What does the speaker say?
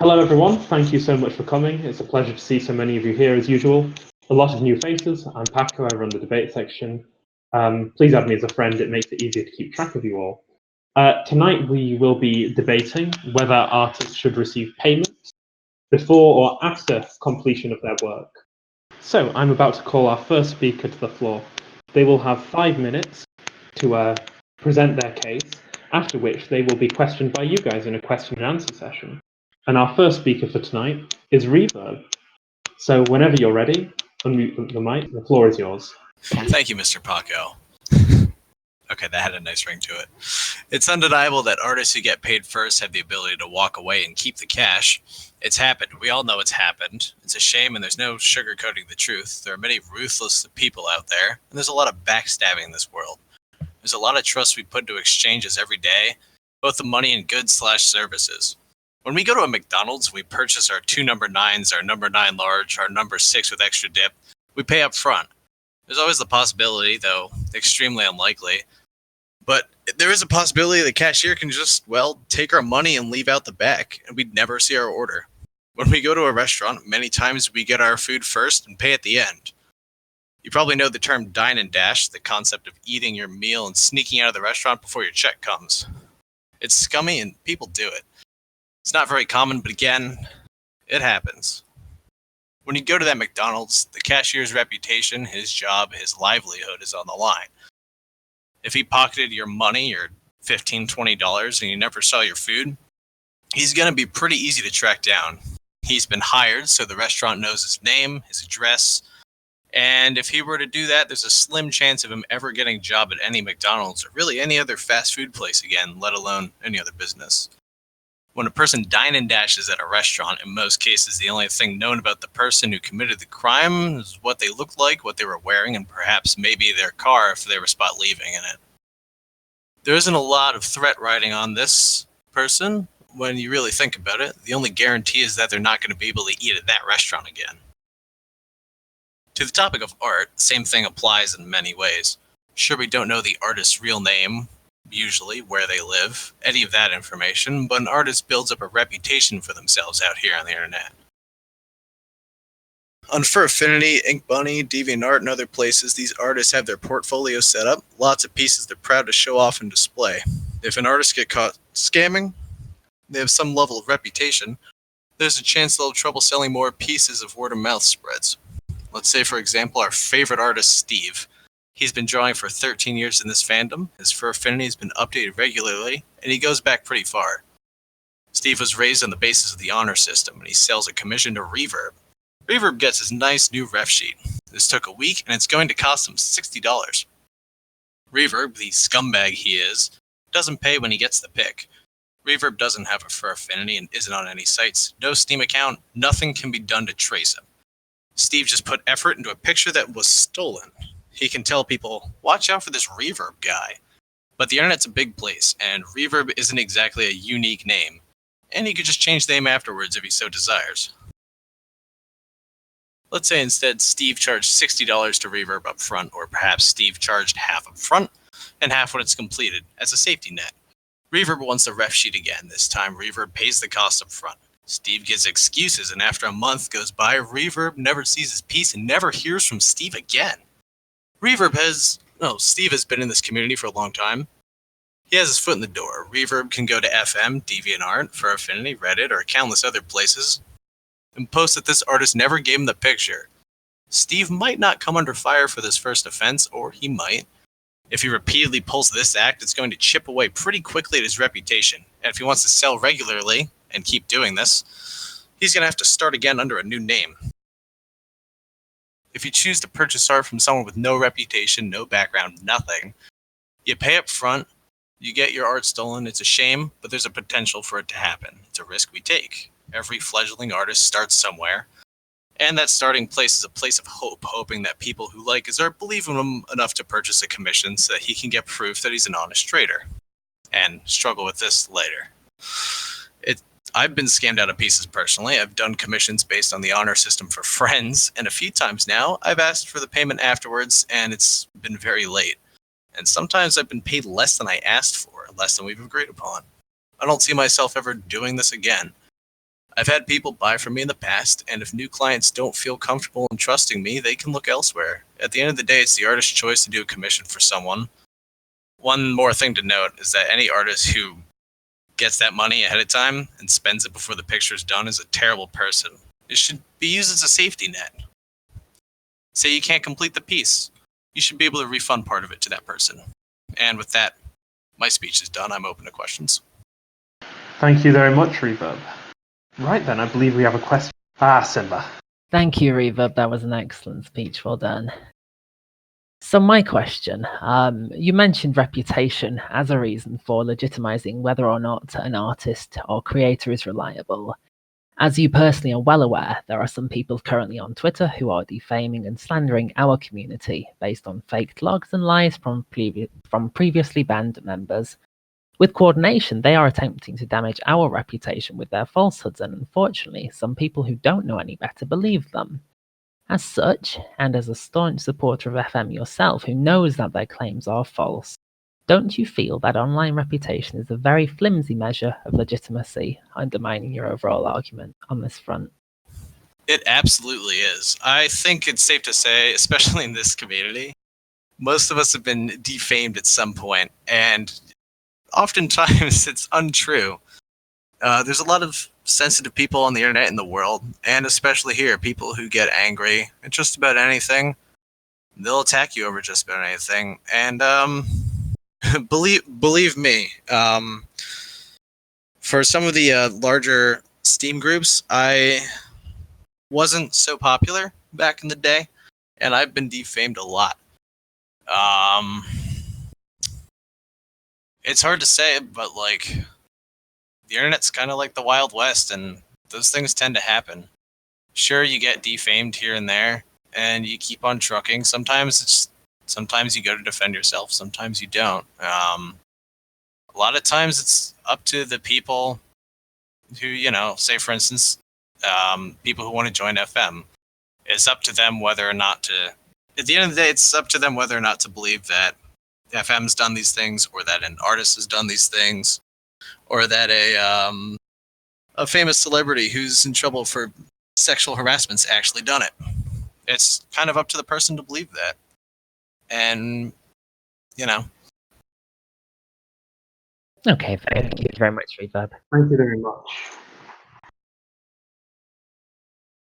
Hello, everyone. Thank you so much for coming. It's a pleasure to see so many of you here as usual. A lot of new faces. I'm Paco. I run the debate section. Please add me as a friend. It makes it easier to keep track of you all. Tonight, we will be debating whether artists should receive payment before or after completion of their work. So I'm about to call our first speaker to the floor. They will have 5 minutes to present their case, after which they will be questioned by you guys in a question and answer session. And our first speaker for tonight is Reverb. So whenever you're ready, unmute the mic. The floor is yours. Thank you, Mr. Paco. Okay, that had a nice ring to it. It's undeniable that artists who get paid first have the ability to walk away and keep the cash. It's happened. We all know it's happened. It's a shame, and there's no sugarcoating the truth. There are many ruthless people out there, and there's a lot of backstabbing in this world. There's a lot of trust we put into exchanges every day, both the money and goods/services. When we go to a McDonald's, we purchase our 2 number 9s, our number 9 large, our number 6 with extra dip. We pay up front. There's always the possibility, though extremely unlikely, but there is a possibility the cashier can just, take our money and leave out the back, and we'd never see our order. When we go to a restaurant, many times we get our food first and pay at the end. You probably know the term dine and dash, the concept of eating your meal and sneaking out of the restaurant before your check comes. It's scummy and people do it. It's not very common, but again, it happens. When you go to that McDonald's, the cashier's reputation, his job, his livelihood is on the line. If he pocketed your money, your $15, $20, and you never saw your food, he's going to be pretty easy to track down. He's been hired, so the restaurant knows his name, his address, and if he were to do that, there's a slim chance of him ever getting a job at any McDonald's or really any other fast food place again, let alone any other business. When a person dine and dashes at a restaurant, in most cases the only thing known about the person who committed the crime is what they looked like, what they were wearing, and perhaps maybe their car if they were spot leaving in it. There isn't a lot of threat riding on this person when you really think about it. The only guarantee is that they're not going to be able to eat at that restaurant again. To the topic of art, the same thing applies in many ways. Sure, we don't know the artist's real name, usually where they live, any of that information, but an artist builds up a reputation for themselves out here on the internet. On Fur Affinity, Ink Bunny, DeviantArt, and other places, these artists have their portfolio set up, lots of pieces they're proud to show off and display. If an artist gets caught scamming, they have some level of reputation, there's a chance they'll have trouble selling more pieces if word of mouth spreads. Let's say, for example, our favorite artist, Steve. He's been drawing for 13 years in this fandom, his Fur Affinity has been updated regularly, and he goes back pretty far. Steve was raised on the basis of the honor system, and he sells a commission to Reverb. Reverb gets his nice new ref sheet. This took a week, and it's going to cost him $60. Reverb, the scumbag he is, doesn't pay when he gets the pick. Reverb doesn't have a Fur Affinity and isn't on any sites, no Steam account, nothing can be done to trace him. Steve just put effort into a picture that was stolen. He can tell people, watch out for this Reverb guy. But the internet's a big place, and Reverb isn't exactly a unique name. And he could just change the name afterwards if he so desires. Let's say instead Steve charged $60 to Reverb up front, or perhaps Steve charged half up front and half when it's completed, as a safety net. Reverb wants the ref sheet again. This time Reverb pays the cost up front. Steve gives excuses, and after a month goes by, Reverb never sees his piece and never hears from Steve again. Steve has been in this community for a long time. He has his foot in the door. Reverb can go to FM, DeviantArt, Fur Affinity, Reddit, or countless other places, and post that this artist never gave him the picture. Steve might not come under fire for this first offense, or he might. If he repeatedly pulls this act, it's going to chip away pretty quickly at his reputation. And if he wants to sell regularly and keep doing this, he's going to have to start again under a new name. If you choose to purchase art from someone with no reputation, no background, nothing, you pay up front, you get your art stolen. It's a shame, but there's a potential for it to happen. It's a risk we take. Every fledgling artist starts somewhere, and that starting place is a place of hope, hoping that people who like his art believe in him enough to purchase a commission so that he can get proof that he's an honest trader, and struggle with this later. I've been scammed out of pieces personally. I've done commissions based on the honor system for friends, and a few times now I've asked for the payment afterwards, and it's been very late. And sometimes I've been paid less than I asked for, less than we've agreed upon. I don't see myself ever doing this again. I've had people buy from me in the past, and if new clients don't feel comfortable in trusting me, they can look elsewhere. At the end of the day, it's the artist's choice to do a commission for someone. One more thing to note is that any artist who gets that money ahead of time and spends it before the picture is done is a terrible person. It should be used as a safety net. Say you can't complete the piece, you should be able to refund part of it to that person. And with that, my speech is done. I'm open to questions. Thank you very much, Reverb. Right then, I believe we have a question. Simba. Thank you, Reverb. That was an excellent speech. Well done. So my question, you mentioned reputation as a reason for legitimizing whether or not an artist or creator is reliable. As you personally are well aware, there are some people currently on Twitter who are defaming and slandering our community based on faked logs and lies from previously banned members. With coordination, they are attempting to damage our reputation with their falsehoods, and unfortunately, some people who don't know any better believe them. As such, and as a staunch supporter of FM yourself who knows that their claims are false, don't you feel that online reputation is a very flimsy measure of legitimacy, undermining your overall argument on this front? It absolutely is. I think it's safe to say, especially in this community, most of us have been defamed at some point, and oftentimes it's untrue. There's a lot of sensitive people on the internet in the world, and especially here, people who get angry at just about anything. They'll attack you over just about anything, and believe me, for some of the larger Steam groups, I wasn't so popular back in the day, and I've been defamed a lot. It's hard to say, but like, the internet's kind of like the Wild West, and those things tend to happen. Sure, you get defamed here and there, and you keep on trucking. Sometimes you go to defend yourself, sometimes you don't. A lot of times it's up to the people who, say for instance, people who want to join FM. It's up to them whether or not to, at the end of the day, it's up to them whether or not to believe that FM's done these things, or that an artist has done these things, or that a famous celebrity who's in trouble for sexual harassment's actually done it. It's kind of up to the person to believe that. And, Okay, thank you very much, Reverb. Thank you very much.